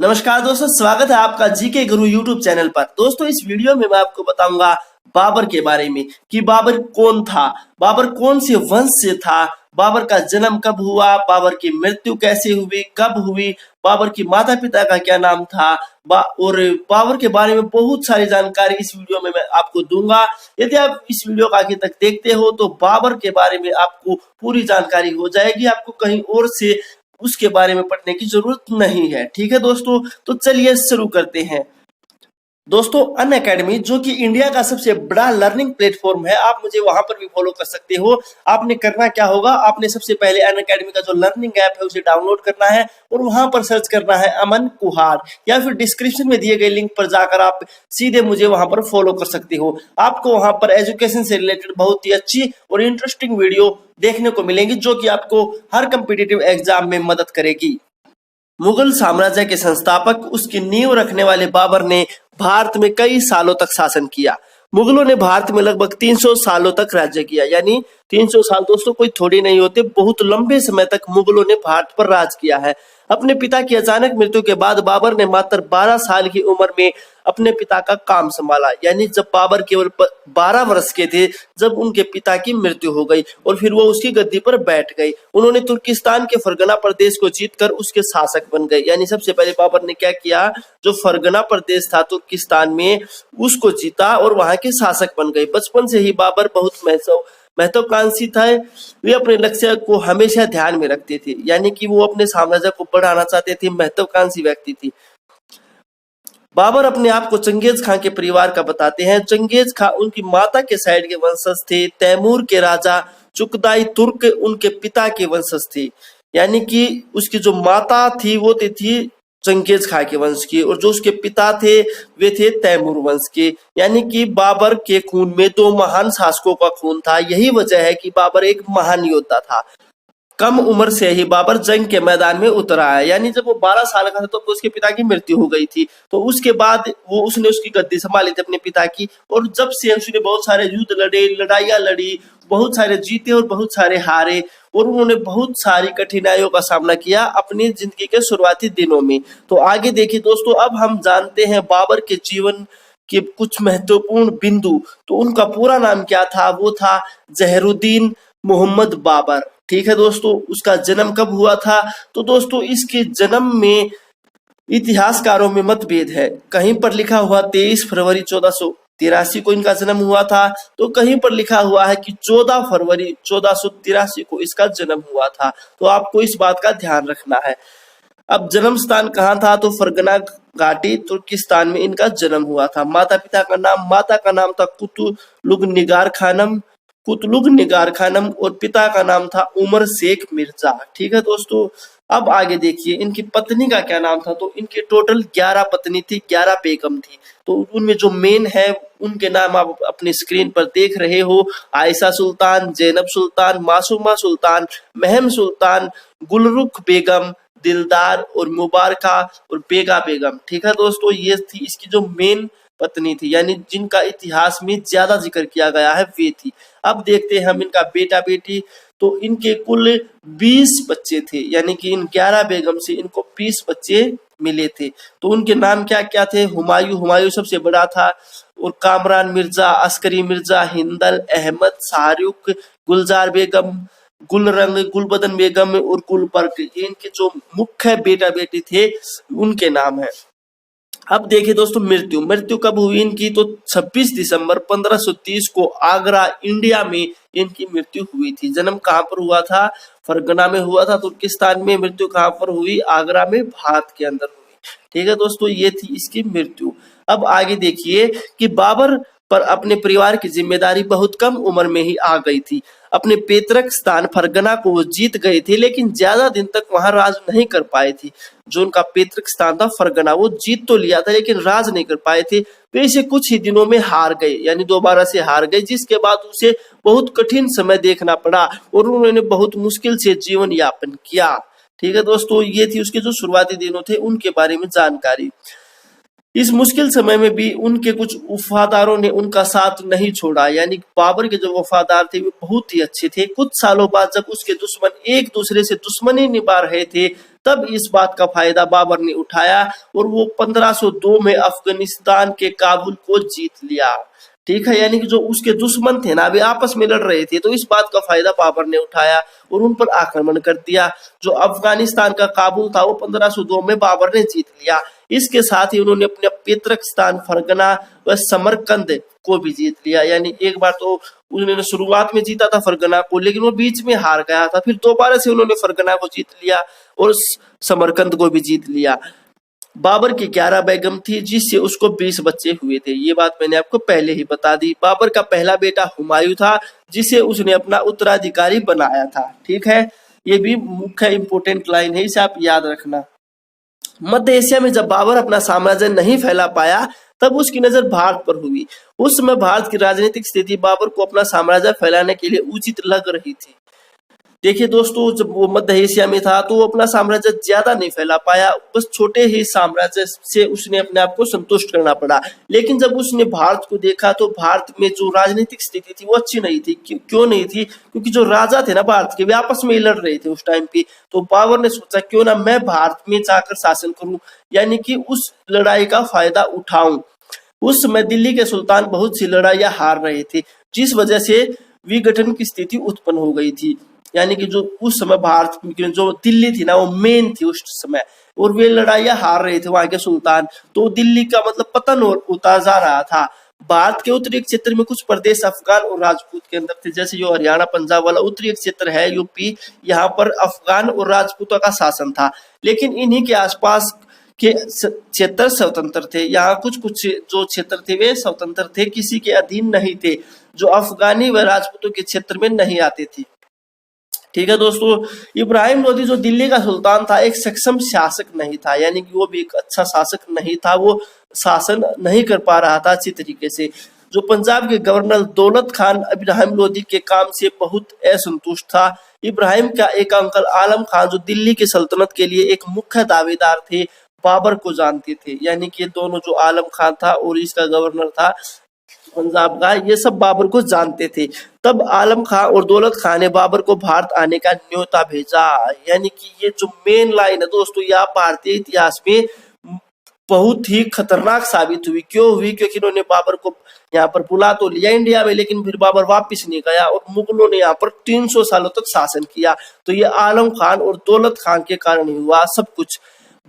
नमस्कार दोस्तों, स्वागत है आपका जीके गुरु यूट्यूब चैनल पर। दोस्तों, इस वीडियो में मैं आपको बताऊंगा बाबर के बारे में कि बाबर कौन था, बाबर कौन से वंश से था, बाबर का जन्म कब हुआ, बाबर की मृत्यु कैसे हुई, कब हुई, बाबर की माता पिता का क्या नाम था और बाबर के बारे में बहुत सारी जानकारी इस वीडियो में मैं आपको दूंगा। यदि आप इस वीडियो को आगे तक देखते हो तो बाबर के बारे में आपको पूरी जानकारी हो जाएगी, आपको कहीं और से उसके बारे में पढ़ने की जरूरत नहीं है। ठीक है दोस्तों, तो चलिए शुरू करते हैं। दोस्तों, अनअकैडमी जो कि इंडिया का सबसे बड़ा लर्निंग प्लेटफॉर्म है, आप मुझे वहां पर भी फॉलो कर सकते हो। आपने करना क्या होगा, आपने सबसे पहले अनअकैडमी का जो लर्निंग ऐप है उसे डाउनलोड करना है और वहां पर सर्च करना है अमन कुहार, या फिर डिस्क्रिप्शन में दिए गए लिंक पर जाकर आप सीधे मुझे वहां पर फॉलो कर सकते हो। आपको वहां पर एजुकेशन से रिलेटेड बहुत ही अच्छी और इंटरेस्टिंग वीडियो देखने को मिलेंगी जो कि आपको हर कम्पिटिटिव एग्जाम में मदद करेगी। मुगल साम्राज्य के संस्थापक, उसकी नींव रखने वाले बाबर ने भारत में कई सालों तक शासन किया। मुगलों ने भारत में लगभग 300 सालों तक राज्य किया, यानी 300 साल दोस्तों कोई थोड़ी नहीं होते, बहुत लंबे समय तक मुगलों ने भारत पर राज किया है। अपने पिता की अचानक मृत्यु के बाद बाबर ने मात्र 12 साल की उम्र में अपने पिता का काम संभाला, यानी जब बाबर केवल 12 वर्ष के थे जब उनके पिता की मृत्यु हो गई और फिर वो उसकी गद्दी पर बैठ गए। उन्होंने तुर्किस्तान के फरगना प्रदेश को जीतकर उसके शासक बन गए, यानी सबसे पहले बाबर ने क्या किया, जो फरगना प्रदेश था तुर्किस्तान में उसको जीता और वहां के शासक बन गए। बचपन से ही बाबर बहुत महत्वाकांक्षी थे, वे अपने लक्ष्य को हमेशा ध्यान में रखते थे, यानी कि वो अपने साम्राज्य को बढ़ाना चाहते थे, महत्वाकांक्षी व्यक्ति थी। बाबर अपने आप को चंगेज खां के परिवार का बताते हैं। चंगेज खां उनकी माता के साइड के वंशज थे। तैमूर के राजा चुगताई तुर्क उनके पिता के वंशज थे, यानी कि उसकी जो माता थी वो थी चंगेज खां के वंश की और जो उसके पिता थे वे थे तैमूर वंश के, यानी कि बाबर के खून में दो महान शासकों का खून था। यही वजह है कि बाबर एक महान योद्धा था। कम उम्र से ही बाबर जंग के मैदान में उतर आया, यानी जब वो 12 साल का था तो उसके पिता की मृत्यु हो गई थी, तो उसके बाद उसने उसकी गद्दी संभाली थी अपने पिता की, और जब से उसने बहुत सारे युद्ध लड़े, लड़ाइयां लड़ी, बहुत सारे जीते और बहुत सारे हारे, और उन्होंने बहुत सारी कठिनाइयों का सामना किया अपनी जिंदगी के शुरुआती दिनों में। तो आगे देखिए दोस्तों, अब हम जानते हैं बाबर के जीवन के कुछ महत्वपूर्ण बिंदु। तो उनका पूरा नाम क्या था, वो था जहरुद्दीन मोहम्मद बाबर। ठीक है दोस्तों, उसका जन्म कब हुआ था, तो दोस्तों इसके जन्म में इतिहासकारों में मतभेद है। कहीं पर लिखा हुआ 23 फरवरी 1483 को इनका जन्म हुआ था, तो कहीं पर लिखा हुआ है कि 14 फरवरी 1483 को इसका जन्म हुआ था। तो आपको इस बात का ध्यान रखना है। अब जन्म स्थान कहाँ था, तो फरगना घाटी तुर्किस्तान में इनका जन्म हुआ था। माता का नाम था कुतलुग निगार खानम और पिता का नाम था उमर शेख मिर्जा। ठीक है दोस्तों, अब आगे देखिए इनकी पत्नी का क्या नाम था, तो इनके टोटल 11 पत्नी थी, 11 बेगम थी। तो उनमें जो मेन है उनके नाम आप अपनी स्क्रीन पर देख रहे हो, आयशा सुल्तान, जैनब सुल्तान, मासूमा सुल्तान, महम सुल्तान, गुलरुख बेगम, दिलदार और मुबारका और बेगा बेगम। ठीक है दोस्तों, ये थी इसकी जो मेन पत्नी थी, यानी जिनका इतिहास में ज्यादा जिक्र किया गया है वे थी। अब देखते हैं हम इनका बेटा बेटी, तो इनके कुल 20 बच्चे थे, यानी कि इन 11 बेगम से इनको 20 बच्चे मिले थे। तो उनके नाम क्या क्या थे, हुमायूं सबसे बड़ा था, और कामरान मिर्जा, अस्करी मिर्जा, हिंदल, अहमद, शाहरुख, गुलजार बेगम, गुलरंग, गुलबदन बेगम और गुलबर्ग, ये इनके जो मुख्य बेटा बेटी थे उनके नाम है। अब देखिए दोस्तों, मृत्यु कब हुई इनकी, तो 26 दिसंबर 1530 को आगरा इंडिया में इनकी मृत्यु हुई थी। जन्म कहाँ पर हुआ था, फरगना में हुआ था तुर्किस्तान में। मृत्यु कहाँ पर हुई, आगरा में, भारत के अंदर हुई। ठीक है दोस्तों, ये थी इसकी मृत्यु। अब आगे देखिए कि बाबर पर अपने परिवार की जिम्मेदारी बहुत कम उम्र में ही आ गई थी। अपने पैतृक स्थान फरगना को वो जीत गए थे, लेकिन ज्यादा दिन तक वहां राज नहीं कर पाए थे। जो उनका पैतृक स्थान था फरगना, वो जीत तो लिया था लेकिन राज नहीं कर पाए थे। वे इसे कुछ ही दिनों में हार गए, यानी दोबारा से हार गए, जिसके बाद उसे बहुत कठिन समय देखना पड़ा और उन्होंने बहुत मुश्किल से जीवन यापन किया। ठीक है दोस्तों, ये थी उसके जो शुरुआती दिनों थे उनके बारे में जानकारी। इस मुश्किल समय में भी उनके कुछ वफादारों ने उनका साथ नहीं छोड़ा, यानी बाबर के जो वफादार थे वे बहुत ही अच्छे थे। कुछ सालों बाद जब उसके दुश्मन एक दूसरे से दुश्मनी निभा रहे थे तब इस बात का फायदा बाबर ने उठाया और वो 1502 में अफगानिस्तान के काबुल को जीत लिया। ठीक है, यानी कि जो उसके दुश्मन थे ना, वे आपस में लड़ रहे थे, तो इस बात का फायदा बाबर ने उठाया और उन पर आक्रमण कर दिया। जो अफगानिस्तान का काबुल था वो 1502 में बाबर ने जीत लिया। इसके साथ ही उन्होंने अपने पैतृक स्थान फरगना व समरकंद को भी जीत लिया। यानी एक बार तो उन्होंने शुरुआत में जीता था फरगना को, लेकिन वो बीच में हार गया था, फिर दोबारा से उन्होंने फरगना को जीत लिया और समरकंद को भी जीत लिया। बाबर की 11 बेगम थी, जिससे उसको 20 बच्चे हुए थे। ये बात मैंने आपको पहले ही बता दी। बाबर का पहला बेटा हुमायूं था, जिसे उसने अपना उत्तराधिकारी बनाया था। ठीक है, ये भी मुख्य इंपोर्टेंट लाइन है, इसे आप याद रखना। मध्य एशिया में जब बाबर अपना साम्राज्य नहीं फैला पाया, तब उसकी नजर भारत पर हुई। उस समय भारत की राजनीतिक स्थिति बाबर को अपना साम्राज्य फैलाने के लिए उचित लग रही थी। देखिए दोस्तों, जब वो मध्य एशिया में था तो वो अपना साम्राज्य ज्यादा नहीं फैला पाया, बस छोटे ही साम्राज्य से उसने अपने आप को संतुष्ट करना पड़ा। लेकिन जब उसने भारत को देखा तो भारत में जो राजनीतिक स्थिति थी वो अच्छी नहीं थी। क्यों नहीं थी? क्योंकि जो राजा थे ना भारत के, वे आपस में लड़ रहे थे उस टाइम पे। तो बाबर ने सोचा क्यों ना मैं भारत में जाकर शासन करूं, यानी कि उस लड़ाई का फायदा उठाऊं। उस समय दिल्ली के सुल्तान बहुत सी लड़ाइयां हार रहे थे, जिस वजह से विघटन की स्थिति उत्पन्न हो गई थी। यानी कि जो उस समय भारत की जो दिल्ली थी ना, वो मेन थी उस समय, और वे लड़ाइयां हार रहे थे वहां के सुल्तान। तो दिल्ली का मतलब पतन होता जा रहा था। भारत के उत्तरी क्षेत्र में कुछ प्रदेश अफगान और राजपूत के अंदर थे, जैसे जो हरियाणा पंजाब वाला उत्तरी क्षेत्र है यूपी, यहाँ पर अफगान और राजपूतों का शासन था। लेकिन इन्हीं के आसपास के क्षेत्र स्वतंत्र थे। यहाँ कुछ कुछ जो क्षेत्र थे वे स्वतंत्र थे, किसी के अधीन नहीं थे, जो अफगानी व राजपूतों के क्षेत्र में नहीं आते थे। ठीक है दोस्तों, इब्राहिम लोदी जो दिल्ली का सुल्तान था, एक सक्षम शासक नहीं था, यानी कि वो भी एक अच्छा शासक नहीं था। वो शासन नहीं कर पा रहा था अच्छी तरीके से। जो पंजाब के गवर्नर दौलत खान इब्राहिम लोदी के काम से बहुत असंतुष्ट था। इब्राहिम का एक अंकल आलम खान, जो दिल्ली की सल्तनत के लिए एक मुख्य दावेदार थे, बाबर को जानते थे। यानी कि दोनों, जो आलम खान था और इसका गवर्नर था पंजाब का, ये सब बाबर को जानते थे। तब आलम खां और दौलत खां ने बाबर को भारत आने का न्योता भेजा। यानी कि ये जो मेन लाइन है दोस्तों, यह भारतीय इतिहास में बहुत ही खतरनाक साबित हुई। क्यों हुई? क्योंकि इन्होंने बाबर को यहाँ पर बुला तो लिया इंडिया में, लेकिन फिर बाबर वापस नहीं गया और मुगलों ने यहाँ पर 300 सालों तक शासन किया। तो ये आलम खान और दौलत खान के कारण ही हुआ सब कुछ।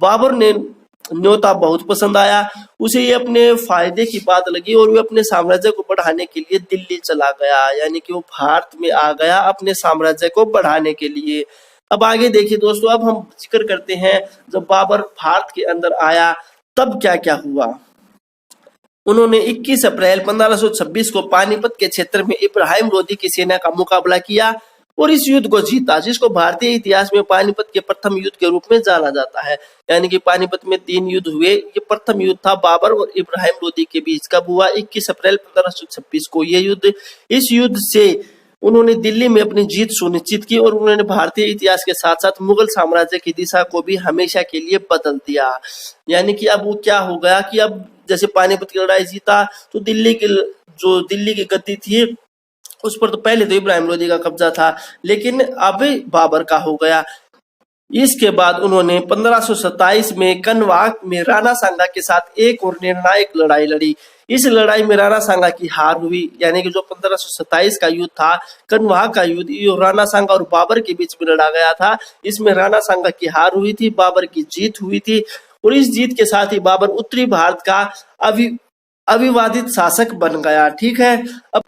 बाबर ने न्योता बहुत पसंद आया, उसे ये अपने फायदे की बात लगी और वो अपने साम्राज्य को बढ़ाने के लिए दिल्ली चला गया। यानी कि वो भारत में आ गया अपने साम्राज्य को बढ़ाने के लिए। अब आगे देखिए दोस्तों, अब हम जिक्र करते हैं जब बाबर भारत के अंदर आया तब क्या क्या हुआ। उन्होंने 21 अप्रैल 1526 को पानीपत के क्षेत्र में इब्राहिम लोदी की सेना का मुकाबला किया और इस युद्ध को जीता, जिसको भारतीय इतिहास में पानीपत के प्रथम युद्ध के रूप में जाना जाता है। यानी कि पानीपत में 3 युद्ध हुए, ये प्रथम युद्ध था बाबर और इब्राहिम लोदी के बीच। कब हुआ? 21 अप्रैल 1526 को ये युद्ध। इस युद्ध से उन्होंने दिल्ली में अपनी जीत सुनिश्चित की और उन्होंने भारतीय इतिहास के साथ साथ मुगल साम्राज्य की दिशा को भी हमेशा के लिए बदल दिया। यानी कि अब वो क्या हो गया कि अब जैसे पानीपत की लड़ाई जीता तो दिल्ली की गद्दी थी उस पर तो पहले तो इब्राहिम लोदी का कब्जा था, लेकिन अब बाबर का हो गया। इसके बाद उन्होंने 1527 में कनवाक में राणा सांगा के साथ एक और निर्णायक लड़ाई लड़ी। इस लड़ाई में राणा सांगा की हार हुई। यानी कि जो 1527 का युद्ध था, कनवाक का युद्ध, ये राणा सांगा और बाबर के बीच में लड़ा गया था। इसमें राणा सांगा की हार हुई थी, बाबर की जीत हुई थी और इस जीत के साथ ही बाबर उत्तरी भारत का अविवादित शासक बन गया। ठीक है, अब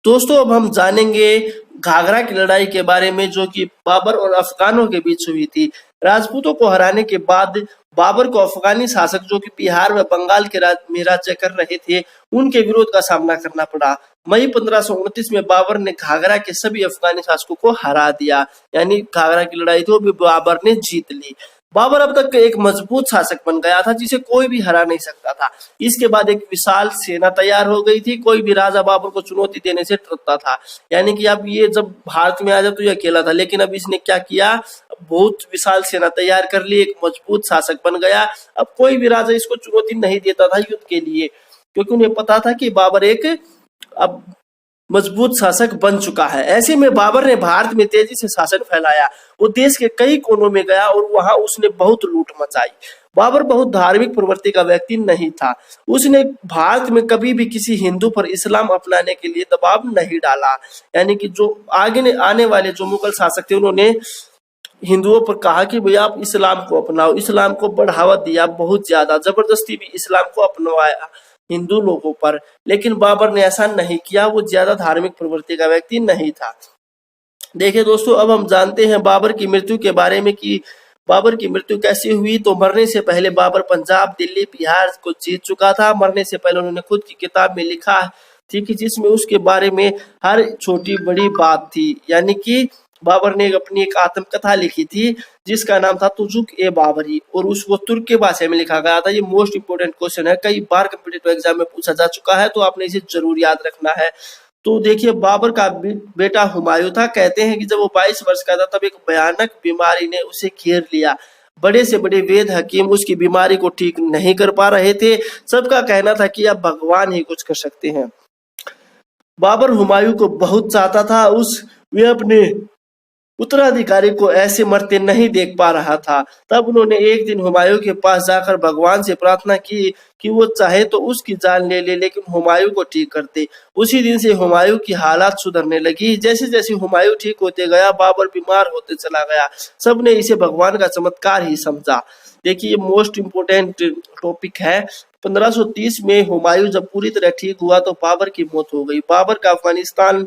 दोस्तों अब हम जानेंगे घाघरा की लड़ाई के बारे में, जो कि बाबर और अफगानों के बीच हुई थी। राजपूतों को हराने के बाद बाबर को अफगानी शासक, जो कि बिहार व बंगाल के में राज्य कर रहे थे, उनके विरोध का सामना करना पड़ा। मई 1529 में बाबर ने घाघरा के सभी अफगानी शासकों को हरा दिया। यानी घाघरा की लड़ाई थी वो भी बाबर ने जीत ली। बाबर अब तक एक मजबूत शासक बन गया था, जिसे कोई भी हरा नहीं सकता था। इसके बाद एक विशाल सेना तैयार हो गई थी। कोई भी राजा बाबर को चुनौती देने से डरता था। यानी कि अब ये जब भारत में आ जाए तो ये अकेला था, लेकिन अब इसने क्या किया, बहुत विशाल सेना तैयार कर ली, एक मजबूत शासक बन गया। अब कोई भी राजा इसको चुनौती नहीं देता था युद्ध के लिए, क्योंकि उन्हें पता था कि बाबर एक अब मजबूत शासक बन चुका है। ऐसे में बाबर ने भारत में तेजी से शासन फैलाया। वो देश के कई कोनों में गया और वहां उसने बहुत लूट मचाई। बाबर बहुत धार्मिक प्रवृत्ति का व्यक्ति नहीं था। उसने भारत में कभी भी किसी हिंदू पर इस्लाम अपनाने के लिए दबाव नहीं डाला। यानी कि जो आगे आने वाले जो मुगल शासक थे उन्होंने हिंदुओं पर कहा कि भैया आप इस्लाम को अपनाओ, इस्लाम को बढ़ावा दिया, बहुत ज्यादा जबरदस्ती भी इस्लाम को अपनवाया हिंदू लोगों पर। लेकिन बाबर ने ऐसा नहीं किया, वो ज्यादा धार्मिक प्रवृत्ति का व्यक्ति नहीं था। देखिए दोस्तों, अब हम जानते हैं बाबर की मृत्यु के बारे में कि बाबर की मृत्यु कैसे हुई। तो मरने से पहले बाबर पंजाब, दिल्ली, बिहार को जीत चुका था। मरने से पहले उन्होंने खुद की किताब में लिखा थी कि जिसमें उसके बारे में हर छोटी बड़ी बात थी। यानी कि बाबर ने अपनी एक आत्मकथा लिखी थी जिसका नाम था तुजुक ए बाबरी, और उसको तुर्क के भाषा में लिखा गया था। ये मोस्ट इंपोर्टेंट क्वेश्चन है, कई बार कॉम्पिटिटिव एग्जाम में पूछा जा चुका है, तो आपने इसे जरूर याद रखना है। तो देखिए, बाबर का बेटा हुमायूं था। कहते हैं कि जब वो 22 वर्ष का था तब एक भयानक बीमारी ने उसे घेर लिया। बड़े से बड़े वेद हकीम उसकी बीमारी को ठीक नहीं कर पा रहे थे। सबका कहना था कि अब भगवान ही कुछ कर सकते हैं। बाबर हुमायूं को बहुत चाहता था। वे अपने उत्तराधिकारी को ऐसे मरते नहीं देख पा रहा था। तब उन्होंने एक दिन हुमायूं के पास जाकर भगवान से प्रार्थना की कि वो चाहे तो उसकी जान ले ले, लेकिन हुमायूं को ठीक कर दे। उसी दिन से हुमायूं की हालात सुधरने लगी। जैसे जैसे हुमायूं ठीक होते गया, बाबर बीमार होते चला गया। सबने इसे भगवान का चमत्कार ही समझा। देखिए, ये मोस्ट इम्पोर्टेंट टॉपिक है। 1530 में हुमायूं जब पूरी तरह ठीक हुआ तो बाबर की मौत हो गई। बाबर का अफगानिस्तान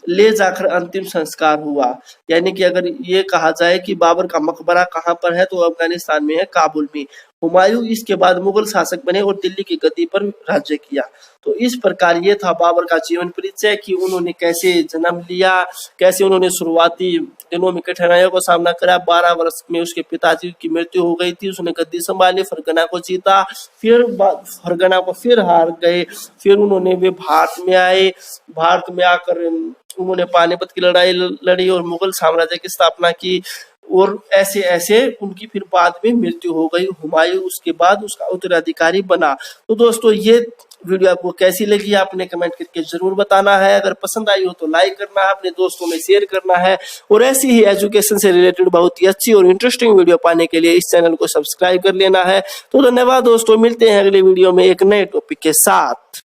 ले जाकर अंतिम संस्कार हुआ। यानी कि अगर ये कहा जाए कि बाबर का मकबरा कहाँ पर है, तो अफगानिस्तान में है, काबुल में। हुमायूं इसके बाद मुगल शासक बने और दिल्ली की गद्दी पर राज्य किया। तो इस प्रकार ये था बाबर का जीवन परिचय कि उन्होंने कैसे जन्म लिया, कैसे उन्होंने शुरुआती दिनों में कठिनाइयों का सामना करा। 12 वर्ष में उसके पिताजी की मृत्यु हो गई थी। उसने गद्दी संभाली, फरगना को जीता, फिर फरगना को फिर हार गए। फिर उन्होंने वे भारत में आए। भारत में आकर उन्होंने पानीपत की लड़ाई लड़ी और मुगल साम्राज्य की स्थापना की, और ऐसे ऐसे उनकी फिर बाद में मृत्यु हो गई। हुमायूं उसके बाद उसका उत्तराधिकारी बना। तो दोस्तों, ये वीडियो आपको कैसी लगी आपने कमेंट करके जरूर बताना है। अगर पसंद आई हो तो लाइक करना है, अपने दोस्तों में शेयर करना है, और ऐसी ही एजुकेशन से रिलेटेड बहुत ही अच्छी और इंटरेस्टिंग वीडियो पाने के लिए इस चैनल को सब्सक्राइब कर लेना है। तो धन्यवाद दोस्तों, मिलते हैं अगले वीडियो में एक नए टॉपिक के साथ।